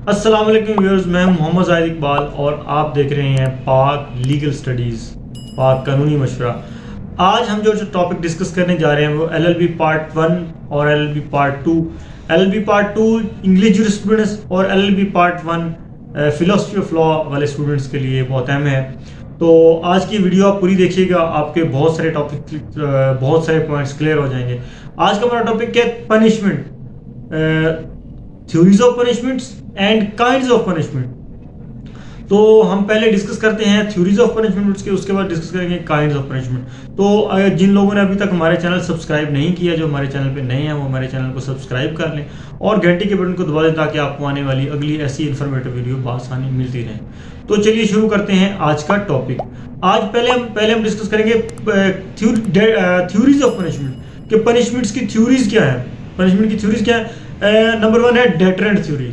السلام علیکم ویورز، میں ہوں محمد زاہد اقبال اور آپ دیکھ رہے ہیں پاک لیگل سٹڈیز، پاک قانونی مشورہ۔ آج ہم جو ٹاپک ڈسکس کرنے جا رہے ہیں وہ LLB پارٹ 1 اور LLB part 2۔ LLB part 2 English jurisprudence اور LLB part 1 philosophy of law والے اسٹوڈنٹس کے لیے بہت اہم ہے۔ تو آج کی ویڈیو آپ پوری دیکھیے گا، آپ کے بہت سارے ٹاپک بہت سارے پوائنٹس کلیئر ہو جائیں گے۔ آج کا ہمارا ٹاپک کیا ہے؟ Punishment, theories of punishments and kinds of punishment. تو ہم پہلے ڈسکس کرتے ہیں تھیوریز آف پنشمنٹ، اس کے بعد ڈسکس کریں گے کائنڈز آف پنشمنٹ۔ تو جن لوگوں نے ابھی تک ہمارے چینل سبسکرائب نہیں کیا، جو ہمارے چینل پہ نئے ہیں، وہ ہمارے چینل کو سبسکرائب کر لیں اور گھنٹی کے بٹن کو دبا دیں تاکہ آپ کو آنے والی اگلی ایسی انفارمیٹیو ویڈیو بآسانی ملتی رہے۔ تو چلیے شروع کرتے ہیں آج کا ٹاپک۔ آج پہلے ہم ڈسکس کریں گے تھیوریز آف پنشمنٹ، کہ پنشمنٹس کی تھیوریز کیا ہے۔ پنشمنٹ کی تھیوریز کیا ہے؟ نمبر 1 ہے ڈیٹرنٹ تھیوری،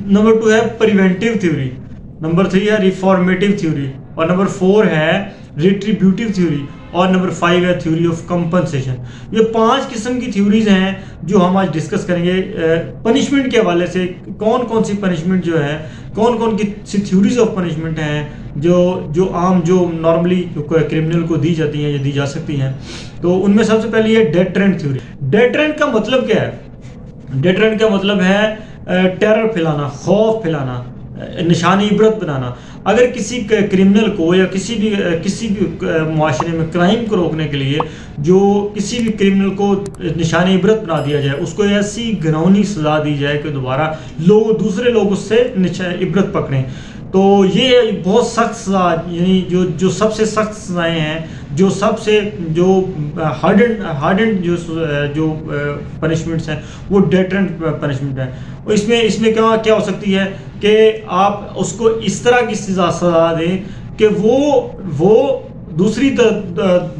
نمبر 2 ہے پریونٹیو تھیوری، نمبر 3 ہے ریفارمیٹیو تھیوری، اور نمبر 4 ہے ریٹریبیوٹیو تھیوری، اور نمبر 5 ہے تھیوری آف کمپنسیشن۔ یہ 5 قسم کی تھیوریز ہیں جو ہم آج ڈسکس کریں گے پنشمنٹ کے حوالے سے۔ کون کون سی پنشمنٹ جو ہے، کون کون سی تھیوریز آف پنشمنٹ ہیں جو عام جو نارملی کرمنل کو دی جاتی ہیں یا دی جا سکتی ہیں۔ تو ان میں سب سے پہلی ہے ڈیٹرنٹ تھیوری۔ ڈیٹرنٹ کا مطلب کیا ہے؟ ڈیٹرنٹ کا مطلب ہے ٹیرر پھیلانا، خوف پھیلانا، نشان عبرت بنانا۔ اگر کسی کرمنل کو یا کسی بھی معاشرے میں کرائم کو روکنے کے لیے جو کسی بھی کرمنل کو نشان عبرت بنا دیا جائے، اس کو ایسی گھناؤنی سزا دی جائے کہ دوبارہ دوسرے لوگ اس سے عبرت پکڑیں، تو یہ بہت سخت سزا، یعنی جو سب سے سخت سزائیں ہیں، جو سب سے ہارڈنڈ جو پنشمنٹس ہیں، وہ ڈیٹرنٹ پنشمنٹ ہے۔ اس میں کیا ہو سکتی ہے کہ آپ اس کو اس طرح کی سزا دیں کہ وہ دوسری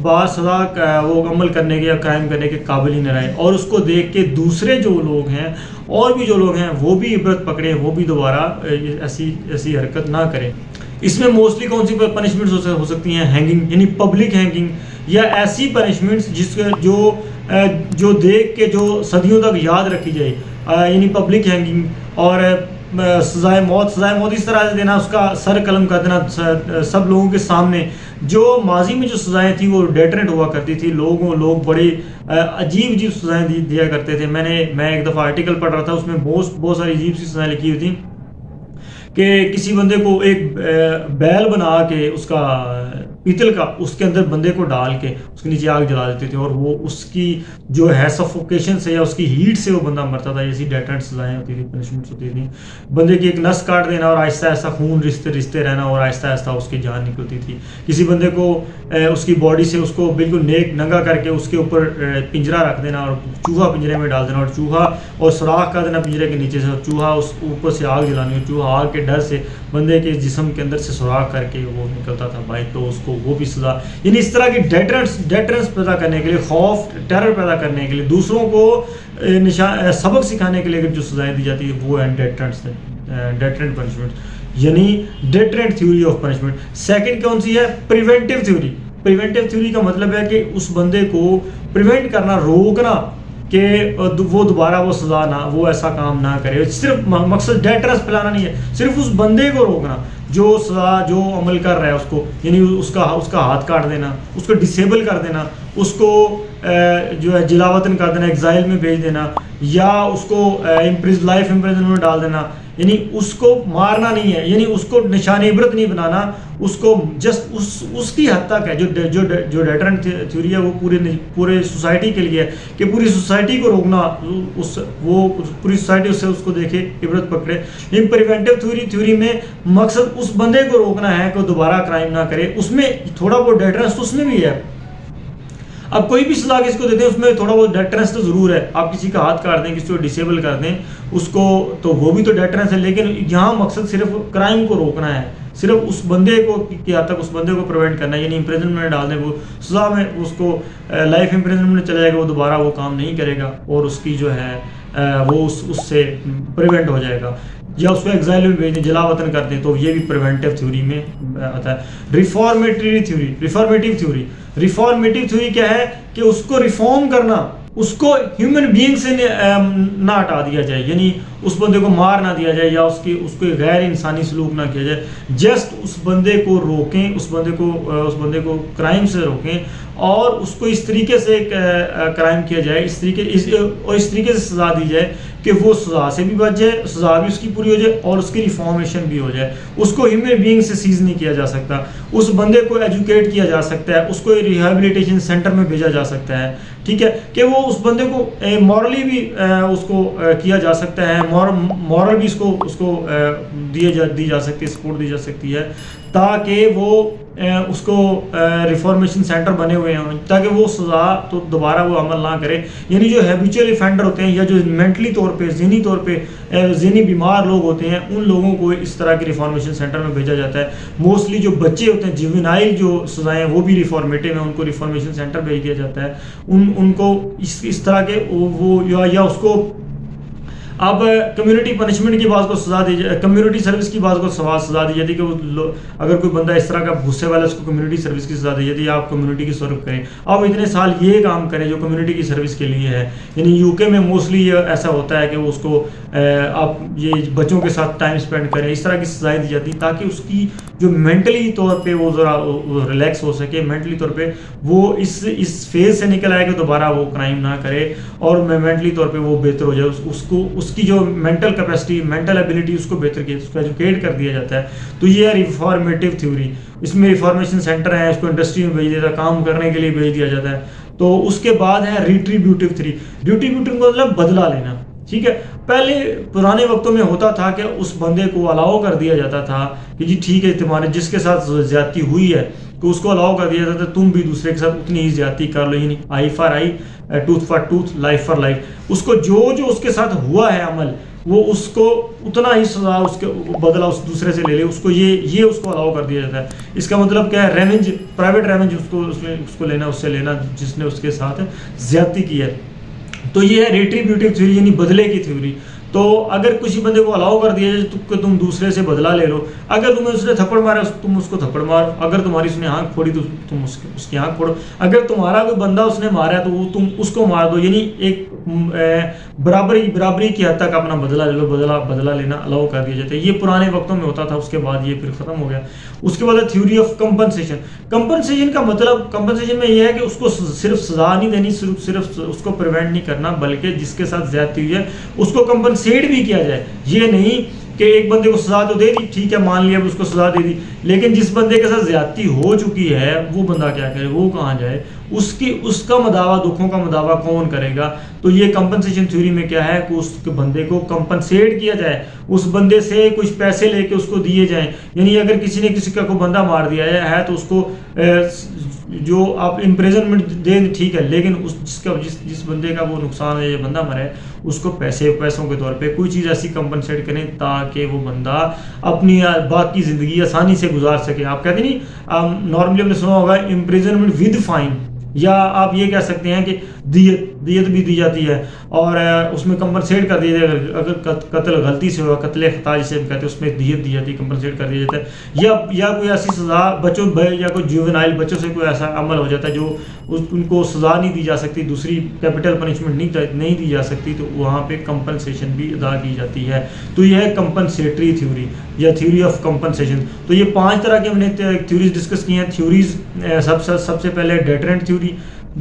بار سزا وہ عمل کرنے کے یا قائم کرنے کے قابل ہی نہ رہے، اور اس کو دیکھ کے دوسرے جو لوگ ہیں اور بھی جو لوگ ہیں وہ بھی عبرت پکڑیں، وہ بھی دوبارہ ایسی حرکت نہ کریں۔ اس میں موسٹلی کون سی پنشمنٹس ہو سکتی ہیں؟ ہینگنگ، یعنی پبلک ہینگنگ، یا ایسی پنشمنٹس جو دیکھ کے جو صدیوں تک یاد رکھی جائے، یعنی پبلک ہینگنگ، اور سزائے موت اس طرح سے دینا، اس کا سر قلم کر دینا سب لوگوں کے سامنے۔ جو ماضی میں جو سزائیں تھیں وہ ڈیٹرنٹ ہوا کرتی تھی، لوگ بڑے عجیب سزائیں دیا کرتے تھے۔ میں ایک دفعہ آرٹیکل پڑھ رہا تھا، اس میں بہت ساری عجیب سی سزائیں لکھی ہوئی تھیں کہ کسی بندے کو ایک بیل بنا کے اس کا پیتل کا، اس کے اندر بندے کو ڈال کے اس کے نیچے آگ جلا دیتے تھے، اور وہ اس کی جو ہے سفوکیشن سے یا اس کی ہیٹ سے وہ بندہ مرتا تھا۔ ایسی ڈیٹرنٹ سزائیں ہوتی تھی، پنشمنٹس ہوتی تھیں۔ بندے کی ایک نس کاٹ دینا اور آہستہ آہستہ خون رشتے رہنا، اور آہستہ آہستہ اس کی جان نکلتی تھی۔ کسی بندے کو اس کی باڈی سے اس کو بالکل نیک ننگا کر کے اس کے اوپر پنجرا رکھ دینا اور چوہا پنجرے میں ڈال دینا، اور چوہا اور سوراخ کر دینا پنجرے کے نیچے سے، اور چوہا اس اوپر سے آگ جلانی، اور چوہا آگ کے ڈر سے بندے کے جسم کے اندر سے سوراخ کر کے وہ نکلتا تھا باہر، تو اس کو وہ بھی سزا، یعنی اس طرح کی ڈیٹرنس پیدا کرنے کے لیے، خوف ٹیرر پیدا کرنے کے لیے، دوسروں کو سبق سکھانے کے لیے جو سزائیں دی جاتی ہے وہ ہے ڈیٹرنٹ پنشمنٹ، یعنی deterrent theory of punishment. Second کون سی ہے؟ Preventive theory. پریونٹیو تھیوری کا مطلب ہے کہ اس بندے کو پریونٹ کرنا، روکنا کہ وہ دوبارہ وہ سزا نہ، وہ ایسا کام نہ کرے۔ صرف مقصد ڈیٹرنس پھیلانا نہیں ہے، صرف اس بندے کو روکنا جو سزا جو عمل کر رہا ہے اس کو، یعنی اس کا ہاتھ کاٹ دینا، اس کو ڈسیبل کر دینا، اس کو جو ہے جلا وطن کر دینا، ایگزائل میں بھیج دینا، یا اس کو لائف امپریزن میں ڈال دینا، یعنی اس کو مارنا نہیں ہے، یعنی اس کو نشان عبرت نہیں بنانا، اس کو جسٹ اس کی حد تک ہے جو ڈیٹرنٹ تھیوری ہے وہ پورے سوسائٹی کے لیے ہے، کہ پوری سوسائٹی کو روکنا، وہ پوری سوسائٹی اس سے اس کو دیکھے عبرت پکڑے۔ لیکن پریونٹیو تھیوری میں مقصد اس بندے کو روکنا ہے کہ دوبارہ کرائم نہ کرے۔ اس میں تھوڑا بہت ڈیٹرنس تو اس میں بھی ہے۔ اب کوئی بھی سزا کسی کو دیتے ہیں اس میں تھوڑا بہت ڈیٹرنس تو ضرور ہے۔ آپ کسی کا ہاتھ کاٹ دیں، کسی کو ڈسیبل کر دیں اس کو، تو وہ بھی تو ڈیٹرنس ہے، لیکن یہاں مقصد صرف کرائم کو روکنا ہے، صرف اس بندے کو کی حد تک اس بندے کو پریونٹ کرنا ہے، یعنی امپریزنمنٹ میں ڈال دیں، وہ سزا میں اس کو لائف امپریزنمنٹ میں چلا جائے گا، وہ دوبارہ وہ کام نہیں کرے گا، اور اس کی جو ہے وہ اس سے پریونٹ ہو جائے گا، یا اس کو ایگزائل میں بھیج دیں، جلا وطن کر دیں، تو یہ بھی پریونٹیو تھیوری میں آتا ہے۔ ریفارمیٹیو تھیوری کیا ہے کہ اس کو ریفارم کرنا، اس کو ہیومن بینگ سے نہ ہٹا دیا جائے، یعنی اس بندے کو مار نہ دیا جائے یا اس کو غیر انسانی سلوک نہ کیا جائے، جسٹ اس بندے کو روکیں، اس بندے کو کرائم سے روکیں اور اس کو اس طریقے سے کرائم کیا جائے، اس طریقے سے سزا دی جائے کہ وہ سزا سے بھی بچ جائے، سزا بھی اس کی پوری ہو جائے اور اس کی ریفارمیشن بھی ہو جائے۔ اس کو ہیومن بینگ سے سیز نہیں کیا جا سکتا، اس بندے کو ایجوکیٹ کیا جا سکتا ہے، اس کو ریہیبلیٹیشن سینٹر میں بھیجا جا سکتا ہے، ٹھیک ہے، کہ وہ اس بندے کو مورلی بھی اس کو کیا جا سکتا ہے، مورل بھی اس کو دی جا سکتی ہے، سپورٹ دی جا سکتی ہے، تاکہ وہ اس کو ریفارمیشن سینٹر بنے ہوئے ہیں تاکہ وہ سزا تو دوبارہ وہ عمل نہ کرے۔ یعنی جو ہیبیچول ایفینڈر ہوتے ہیں یا جو مینٹلی طور پہ ذہنی طور پہ ذہنی بیمار لوگ ہوتے ہیں، ان لوگوں کو اس طرح کے ریفارمیشن سینٹر میں بھیجا جاتا ہے۔ موسٹلی جو بچے ہوتے ہیں، جیونائل جو سزائیں وہ بھی ریفارمیٹیو ہیں، ان کو ریفارمیشن سینٹر بھیج دیا جاتا ہے۔ ان کو اس طرح کے وہ یا اس کو اب کمیونٹی پنشمنٹ کی بعض کو سزا دی جائے، کمیونٹی سروس کی بعض کو سزا دی جاتی ہے کہ وہ اگر کوئی بندہ اس طرح کا غصے والا، اس کو کمیونٹی سروس کی سزا دی جاتی ہے، آپ کمیونٹی کی سرو کریں، آپ اتنے سال یہ کام کریں جو کمیونٹی کی سروس کے لیے ہے۔ یعنی یو کے میں موسٹلی ایسا ہوتا ہے کہ اس کو آپ یہ بچوں کے ساتھ ٹائم اسپینڈ کریں، اس طرح کی سزائیں دی جاتی ہیں تاکہ اس کی جو مینٹلی طور پہ وہ ذرا ریلیکس ہو سکے، مینٹلی طور پہ وہ اس فیز سے نکل آئے کہ دوبارہ وہ کرائم نہ کرے اور مینٹلی طور پہ وہ بہتر ہو جائے، اس کی جو مینٹل کیپیسٹی، مینٹل ایبلٹی اس کو بہتر کیا، اس کو ایجوکیٹ کر دیا جاتا ہے۔ تو یہ ہے ریفارمیٹیو تھیوری۔ اس میں ریفارمیشن سینٹر ہیں، اس کو انڈسٹری میں بھیج دیتا ہے، کام کرنے کے لیے بھیج دیا جاتا ہے۔ تو اس کے بعد ہے ریٹریبیوٹیو تھیوری۔ ریٹریبیوٹیو کا مطلب بدلہ لینا، ٹھیک ہے۔ پہلے پرانے وقتوں میں ہوتا تھا کہ اس بندے کو الاؤ کر دیا جاتا تھا کہ جی ٹھیک ہے، تمہارے جس کے ساتھ زیادتی ہوئی ہے کہ اس کو الاؤ کر دیا جاتا ہے، تم بھی دوسرے کے ساتھ اتنی ہی زیادتی کر لو، یعنی eye for eye, tooth for tooth, life for life. اس کو جو اس کے ساتھ ہوا ہے عمل، وہ اس کو اتنا ہی سزا، اس کے بدلہ اس دوسرے سے لے لے، اس کو یہ اس کو الاؤ کر دیا جاتا ہے۔ اس کا مطلب کیا ہے؟ ریونج، پرائیویٹ ریونج اس کو لینا، اس سے لینا جس نے اس کے ساتھ زیادتی کی ہے۔ تو یہ ہے ریٹریبیوٹیو تھیوری، یعنی بدلے کی تھیوری۔ تو اگر کسی بندے کو الاؤ کر دیا جائے کہ تم دوسرے سے بدلہ لے لو، اگر تمہیں اس نے تھپڑ مارا تم اس کو تھپڑ مار، اگر تمہاری اس نے آنکھ پھوڑی تو تم اس کی آنکھ پھوڑو، اگر تمہارا کوئی بندہ اس نے مارا ہے تو وہ تم اس کو مار دو، یعنی ایک برابری کی حد تک اپنا بدلہ لے لو، بدلہ لینا الاؤ کر دیا جاتا ہے۔ یہ پرانے وقتوں میں ہوتا تھا، اس کے بعد یہ پھر ختم ہو گیا۔ اس کے بعد ہے تھیوری آف کمپنسیشن۔ کمپنسیشن کا مطلب، کمپنسیشن میں یہ ہے کہ اس کو صرف سزا نہیں دینی، صرف اس کو پریونٹ نہیں کرنا، بلکہ جس کے ساتھ زیادتی ہوئی ہے اس کو کمپنسیٹ بھی کیا جائے۔ یہ نہیں کہ ایک بندے کو سزا تو دے دی، ٹھیک ہے مان لیا اس کو سزا دے دی، لیکن جس بندے کے ساتھ زیادتی ہو چکی ہے وہ بندہ کیا کرے، وہ کہاں جائے، اس کا مداوع، دکھوں کا مداوع کون کرے گا؟ تو یہ کمپنسیشن تھیوری میں کیا ہے کہ اس بندے کو کمپنسیٹ کیا جائے، اس بندے سے کچھ پیسے لے کے اس کو دیے جائیں۔ یعنی اگر کسی نے کسی کا کوئی بندہ مار دیا ہے تو اس کو جو آپ امپریزنمنٹ دیں، ٹھیک ہے، لیکن جس بندے کا وہ نقصان ہے، یہ بندہ مرا ہے، اس کو پیسوں کے طور پہ کوئی چیز ایسی کمپنسیٹ کریں تاکہ وہ بندہ اپنی باقی زندگی آسانی سے گزار سکے۔ آپ کہتے نہیں، نارملی ہم نے سنا ہوگا امپریزنمنٹ ود فائن، یا آپ یہ کہہ سکتے ہیں کہ دیت بھی دی جاتی ہے اور اس میں کمپنسیٹ کر دیا جائے، اگر قتل غلطی سے ہوا، قتل خطا جسے ہم کہتے ہیں، اس میں دیت دی جاتی ہے، کمپنسیٹ کر دیا جاتا ہے۔ یا کوئی ایسی سزا بچوں یا کوئی جیونائل بچوں سے کوئی ایسا عمل ہو جاتا ہے جو ان کو سزا نہیں دی جا سکتی، دوسری کیپٹل پنشمنٹ نہیں دی جا سکتی، تو وہاں پہ کمپنسیشن بھی ادا کی جاتی ہے۔ تو یہ ہے کمپنسیٹری تھیوری یا تھیوری آف کمپنسیشن۔ تو یہ 5 طرح کی ہم نے تھیوریز ڈسکس کی ہیں۔ تھیوریز سب سے پہلے ڈیٹرنٹ تھیوری،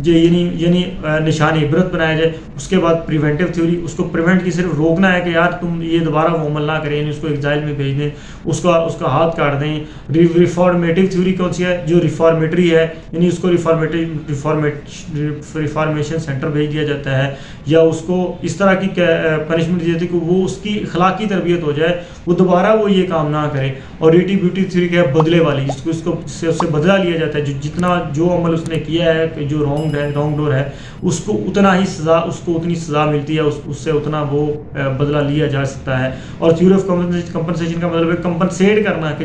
یعنی نشان عبرت بنایا جائے۔ اس کے بعد پریونٹیو تھیوری، اس کو پریونٹ کی صرف روکنا ہے کہ یار تم یہ دوبارہ وہ عمل نہ کریں، یعنی اس کو ایگزائل میں بھیج دیں، اس کا ہاتھ کاٹ دیں۔ ریفارمیٹیو تھیوری کون سی ہے؟ جو ریفارمیٹری ہے، یعنی اس کو ریفارمیشن سینٹر بھیج دیا جاتا ہے، یا اس کو اس طرح کی پنشمنٹ دی جاتی ہے کہ وہ اس کی اخلاقی تربیت ہو جائے، وہ دوبارہ وہ یہ کام نہ کرے۔ اور ریٹریبیوٹیو تھیوری کیا ہے؟ بدلے والی، اس سے بدلہ لیا جاتا ہے، جو عمل اس نے کیا ہے کہ جو رانگ ڈور ہے، اس کو اتنا ہی سزا، اس کو اتنی سزا ملتی ہے، اس سے اتنا وہ بدلہ لیا جا سکتا ہے۔ اور تھیوری آف کمپنسیشن کا مطلب ہے کمپنسیٹ کرنا، کہ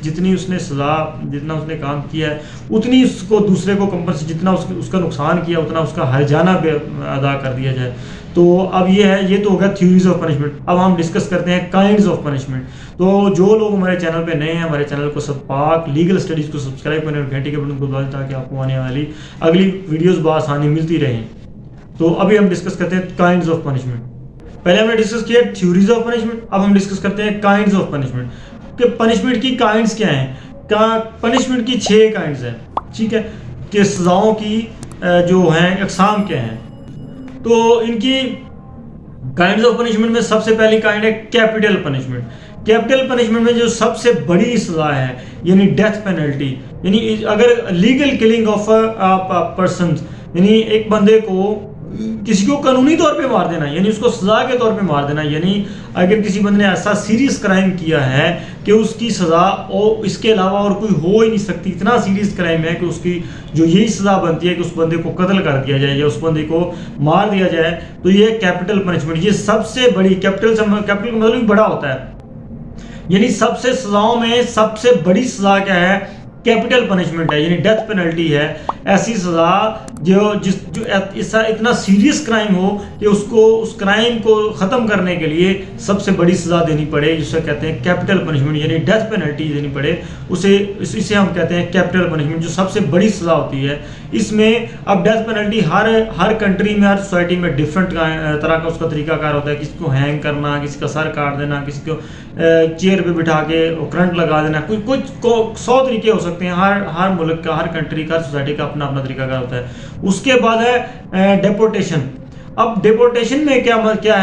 جتنی اس نے سزا، جتنا اس نے کام کیا ہے اتنی اس کو دوسرے کو جتنا اس کا نقصان کیا اتنا اس کا ہرجانہ ادا کر دیا جائے۔ تو اب یہ تو ہوگا تھیوریز آف پنشمنٹ۔ اب ہم ڈسکس کرتے ہیں کائنڈز آف پنشمنٹ۔ تو جو لوگ ہمارے چینل پہ نئے ہیں، ہمارے چینل کو پاک لیگل اسٹڈیز کو سبسکرائب کریں اور گھنٹی کے بٹن کو دبائیں تاکہ آپ کو آنے والی اگلی ویڈیوز بآسانی ملتی رہیں۔ تو ابھی ہم ڈسکس کرتے ہیں کائنڈز آف پنشمنٹ. پہلے ہم نے ڈسکس کیا تھیوریز آف پنشمنٹ, اب ہم ڈسکس کرتے ہیں کائنڈز آف پنشمنٹ کہ پنشمنٹ کی کائنڈز کیا ہیں. پنشمنٹ کی 6 کائنڈز ہیں, ٹھیک ہے, کہ سزاؤں کی جو ہیں اقسام کیا ہیں. تو ان کی کائنڈز آف پنشمنٹ میں سب سے پہلی کائنڈ ہے کیپٹل پنشمنٹ. کیپٹل پنشمنٹ میں جو سب سے بڑی سزا ہے یعنی ڈیتھ پینلٹی, یعنی اگر لیگل کلنگ آف پرسنز, یعنی ایک بندے کو کسی کو قانونی طور پہ مار دینا, یعنی اس کو سزا کے طور پہ مار دینا, یعنی اگر کسی بندے نے ایسا سیریس کرائم کیا ہے کہ اس کی سزا اور اس کے علاوہ اور کوئی ہو ہی نہیں سکتی, اتنا سیریس کرائم ہے کہ اس کی جو یہی سزا بنتی ہے کہ اس بندے کو قتل کر دیا جائے یا اس بندے کو مار دیا جائے, تو یہ کیپٹل پنشمنٹ, یہ سب سے بڑی, کیپٹل کا مطلب بھی بڑا ہوتا ہے, یعنی سب سے سزاؤں میں سب سے بڑی سزا کیا ہے, کیپٹل پنشمنٹ ہے, یعنی ڈیتھ پینلٹی ہے. ایسی سزا جو اتنا سیریس کرائم ہو کہ اس کرائم کو ختم کرنے کے لیے سب سے بڑی سزا دینی پڑے, جسے کہتے ہیں کیپٹل پنشمنٹ, یعنی ڈیتھ پینلٹی دینی پڑے, اسے ہم کہتے ہیں کیپٹل پنشمنٹ, جو سب سے بڑی سزا ہوتی ہے. اس میں اب ڈیتھ پینلٹی ہر کنٹری میں, ہر سوسائٹی میں ڈفرینٹ طرح کا اس کا طریقہ کار ہوتا ہے. کسی کو ہینگ کرنا, کسی کا سر کاٹ دینا, کسی کو چیئر پہ بٹھا کے کرنٹ لگا دینا, کچھ 100 طریقے ہو سکتے ہیں. ہر ملک کا, ہر کنٹری کا, ہر سوسائٹی کا اپنا طریقہ کار ہوتا ہے. اس کے بعد ہے ڈیپورٹیشن. اب ڈیپورٹیشن میں کیا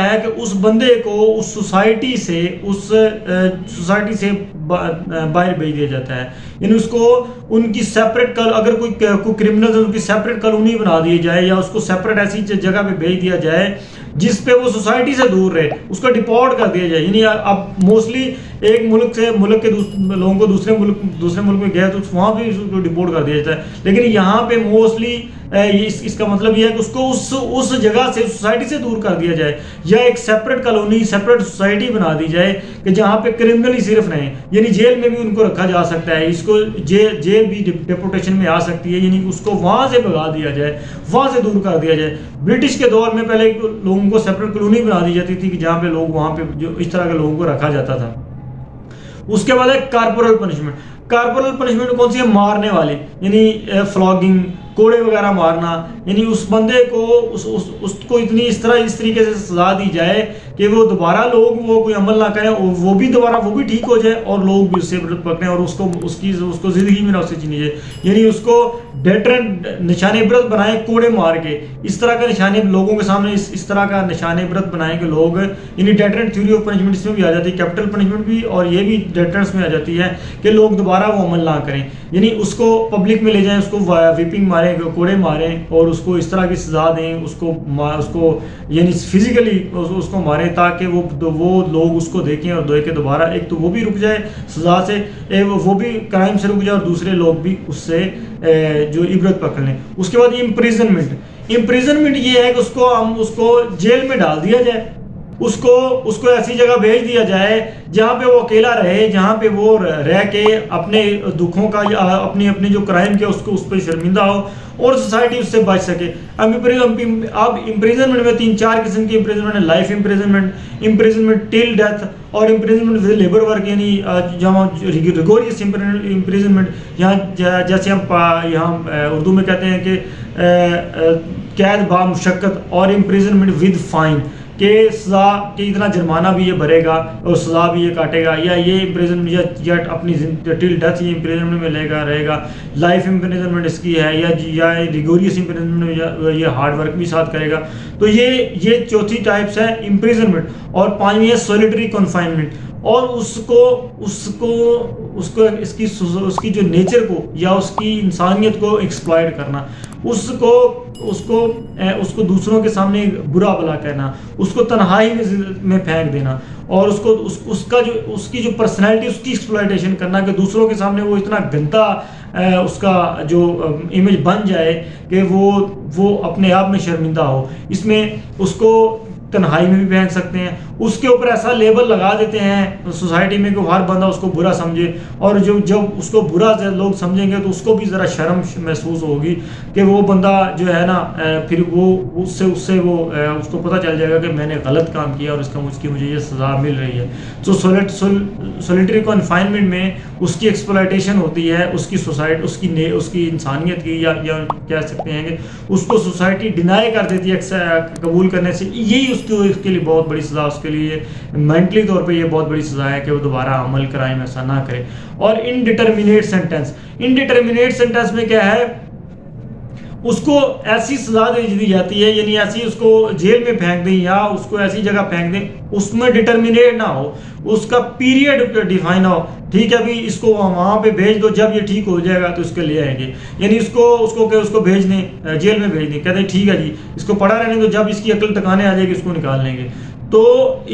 ہے کہ اس بندے کو اس سوسائٹی سے باہر بھیج دیا جاتا ہے, یعنی اس کو ان کی سیپریٹ, اگر کوئی کرمنل ان کی سیپریٹ کالونی بنا دی جائے یا اس کو سیپریٹ ایسی جگہ پہ بھیج دیا جائے جس پہ وہ سوسائٹی سے دور رہے, اس کو ڈیپورٹ کر دیا جائے. یعنی اب موسٹلی ایک ملک کے لوگوں کو دوسرے ملک میں گیا تو وہاں بھی اس کو ڈیپورٹ کر دیا جاتا ہے, لیکن یہاں پہ موسٹلی اس کا مطلب یہ ہے کہ اس کو اس جگہ سے, سوسائٹی سے دور کر دیا جائے, یا ایک سیپریٹ کالونی, سیپریٹ سوسائٹی بنا دی جائے کہ جہاں پہ کرمنل ہی صرف رہیں, یعنی جیل میں بھی ان کو رکھا جا سکتا ہے. اس کو جیل بھی ڈیپورٹیشن میں آ سکتی ہے, یعنی اس کو وہاں سے بھگا دیا جائے, وہاں سے دور کر دیا جائے. برٹش کے دور میں پہلے لوگوں کو سیپریٹ کالونی بنا دی جاتی تھی کہ جہاں پہ لوگ, وہاں پہ جو اس طرح کے لوگوں کو رکھا جاتا تھا. اس کے بعد ہے کارپورل پنشمنٹ. کارپورل پنشمنٹ کون سی ہے, مارنے والی, یعنی فلاگنگ, کوڑے وغیرہ مارنا, یعنی اس بندے کو اس کو اس طریقے سے سزا دی جائے کہ وہ دوبارہ لوگ وہ کوئی عمل نہ کریں, وہ بھی ٹھیک ہو جائے اور لوگ بھی اس سے عبرت پکڑیں اور اس کو زندگی میں نہ اسے چینی جائے. یعنی اس کو ڈیٹرنٹ, نشان عبرت بنائیں کوڑے مار کے, اس طرح کا نشان لوگوں کے سامنے اس طرح کا نشان عبرت بنائیں کہ لوگ, یعنی ڈیٹرنٹ تھیوری آف پنشمنٹ اس میں بھی آ جاتی ہے, کیپٹل پنشمنٹ بھی, اور یہ بھی ڈیٹرنٹس میں آ جاتی ہے کہ لوگ دوبارہ وہ عمل نہ کریں. یعنی اس کو پبلک میں لے جائیں, اس کو ویپنگ ماریں, کوڑے ماریں اور اس کو اس طرح کی سزا دیں, اس کو یعنی فزیکلی اس کو ماریں تاکہ وہ لوگ اس کو دیکھیں اور دیکھ کے دوبارہ, ایک تو وہ بھی رک جائے سزا سے, وہ بھی کرائم سے رک جائے اور دوسرے لوگ بھی اس سے جو عبرت پکڑ لیں. اس کے بعد امپریزنمنٹ یہ ہے کہ اس کو جیل میں ڈال دیا جائے, اس کو ایسی جگہ بھیج دیا جائے جہاں پہ وہ اکیلا رہے, جہاں پہ وہ رہ کے اپنے دکھوں کا یا اپنے جو کرائم کیا اس پہ شرمندہ ہو اور سوسائٹی اس سے بچ سکے. اب امپریزنمنٹ میں 3-4 قسم کی امپریزنمنٹ ہے. لائف امپریزنمنٹ ٹل ڈیتھ, اور امپریزنمنٹ ود لیبر ورک, یعنی جہاں ریگوریس امپریزنمنٹ, یہاں جیسے ہم یہاں اردو میں کہتے ہیں کہ قید با مشقت, اور امپریزنمنٹ ود فائن, کہ سزا کہ اتنا جرمانہ بھی یہ بھرے گا اور سزا بھی یہ کاٹے گا, یا یہ امپریزنمنٹ یا اپنی ٹل ڈیتھ یہ امپریزنمنٹ میں رہے گا. لائف امپریزنمنٹ اس کی ہے, یا ریگوریس امپریزنمنٹ, یہ ہارڈ ورک بھی ساتھ کرے گا. تو یہ چوتھی ٹائپس ہے امپریزنمنٹ. اور 5ویں ہے سولیٹری کنفائنمنٹ, اور اس کی جو نیچر کو یا اس کی انسانیت کو ایکسپلائٹ کرنا, اس کو دوسروں کے سامنے برا بلا کہنا, اس کو تنہائی میں پھینک دینا, اور اس کی جو پرسنالٹی اس کی ایکسپلائٹیشن کرنا کہ دوسروں کے سامنے وہ اتنا گندا اس کا جو امیج بن جائے کہ وہ اپنے آپ میں شرمندہ ہو. اس میں اس کو تنہائی میں بھی پھینک سکتے ہیں, اس کے اوپر ایسا لیبل لگا دیتے ہیں سوسائٹی میں کہ ہر بندہ اس کو برا سمجھے, اور جب اس کو برا لوگ سمجھیں گے تو اس کو بھی ذرا شرم محسوس ہوگی کہ وہ بندہ جو ہے نا, پھر وہ اس کو پتہ چل جائے گا کہ میں نے غلط کام کیا اور مجھے یہ سزا مل رہی ہے. تو سولیٹری کنفائنمنٹ میں اس کی ایکسپلائٹیشن ہوتی ہے، اس کی سوسائٹی اس کی انسانیت کی، یا کہہ سکتے ہیں کہ اس کو سوسائٹی ڈینائی کر دیتی ہے قبول کرنے سے، یہی اس کے لیے بہت بڑی سزا، اس کے لیے مینٹلی طور پہ یہ بہت بڑی سزا ہے کہ وہ دوبارہ عمل کرائم ایسا نہ کرے۔ اور انڈیٹرمنیٹ سینٹنس، انڈیٹرمنیٹ سینٹنس میں کیا ہے، اس کو ایسی سزا دے دی جاتی ہے، یعنی ایسی اس کو جیل میں پھینک دیں یا اس کو ایسی جگہ پھینک دیں اس میں ڈٹرمنیٹ نہ ہو، اس کا پیریڈ ڈیفائن ہو، ٹھیک ہے ابھی اس کو وہاں پہ بھیج دو، جب یہ ٹھیک ہو جائے گا تو اس کے لے آئیں گے، یعنی اس کو بھیج دیں، جیل میں بھیج دیں، کہتے ہیں ٹھیک ہے جی اس کو پڑا رہنے دو، جب اس کی عقل ٹکانے آ جائے گی اس کو نکال لیں گے۔ تو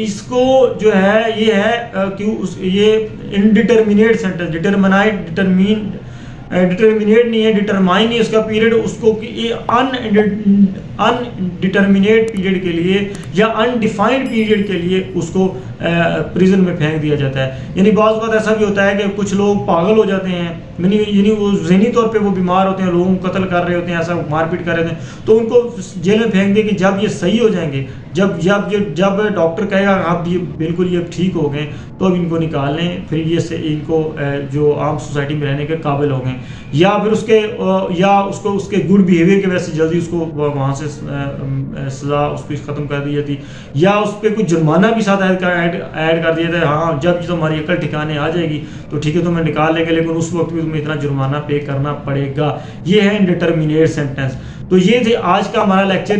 اس کو جو ہے یہ ہے کہ یہ انڈیٹرمنیٹ سینٹنس، ڈٹرمنیٹ نہیں ہے، ڈٹرمائن نہیں اس کا پیریڈ، اس کو انڈیٹرمنیٹ پیریڈ کے لیے یا انڈیفائنڈ پیریڈ کے لیے اس کو پریزن میں پھینک دیا جاتا ہے۔ یعنی بعض اوقات ایسا بھی ہوتا ہے کہ کچھ لوگ پاگل ہو جاتے ہیں، یعنی وہ ذہنی طور پہ وہ بیمار ہوتے ہیں، لوگوں کو قتل کر رہے ہوتے ہیں، ایسا مار پیٹ کر رہے ہوتے ہیں، تو ان کو جیل میں پھینک دے کہ جب یہ صحیح ہو جائیں گے، جب ڈاکٹر کہے گا آپ یہ بالکل یہ ٹھیک ہو گئے تو اب ان کو نکال لیں، پھر یہ سے ان کو جو عام سوسائٹی میں رہنے کے قابل ہو گئے، یا پھر اس کے گڈ بیہیویئر کی وجہ سے جلدی اس کو وہاں سے سزا اس کو ختم کر دی جاتی، یا اس پہ کچھ جرمانہ بھی ساتھ ایڈ کر دیا تھا، ہاں جب تمہاری عقل ٹھکانے آ جائے گی تو ٹھیک ہے تمہیں نکال لیں گے، لیکن اس وقت بھی تمہیں اتنا جرمانہ پے کرنا پڑے گا۔ یہ ہے انڈیٹرمنیٹ سینٹنس۔ تو یہ تھے آج کا ہمارا lecture,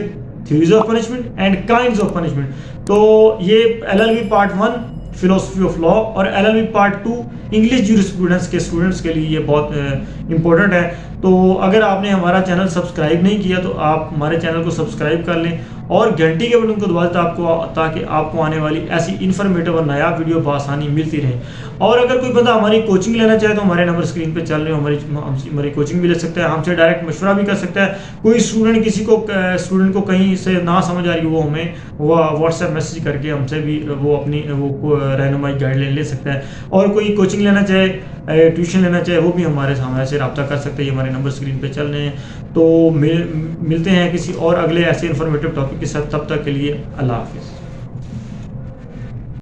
theories of punishment and kinds of punishment. تو یہ LLB part 1 philosophy of law اور LLB پارٹ 2 انگلش جورسپروڈنس کے اسٹوڈنٹس کے لیے یہ بہت امپورٹنٹ ہے۔ تو اگر آپ نے ہمارا چینل سبسکرائب نہیں کیا تو آپ ہمارے چینل کو سبسکرائب کر لیں اور گھنٹی کے بٹن کو دبا دیں تاکہ آپ کو آنے والی ایسی انفارمیٹیو اور نیا ویڈیو بآسانی ملتی رہے۔ اور اگر کوئی بندہ ہماری کوچنگ لینا چاہے تو ہمارے نمبر اسکرین پہ چل رہے ہیں، ہماری کوچنگ بھی لے سکتا ہے، ہم سے ڈائریکٹ مشورہ بھی کر سکتا ہے۔ کوئی اسٹوڈنٹ کو کہیں سے نہ سمجھ آ رہی وہ ہمیں واٹس ایپ میسج کر کے ہم سے بھی وہ اپنی رہنمائی گائیڈ لائن لے سکتا ہے۔ اور کوئی کوچنگ لینا چاہے، ٹیوشن لینا چاہے، وہ بھی ہمارے سے رابطہ کر سکتے ہیں، ہمارے نمبر اسکرین پہ چل رہے ہیں۔ تو ملتے ہیں کسی اور اگلے ایسے انفارمیٹیو ٹاپک کے ساتھ، تب تک کے لیے اللہ حافظ۔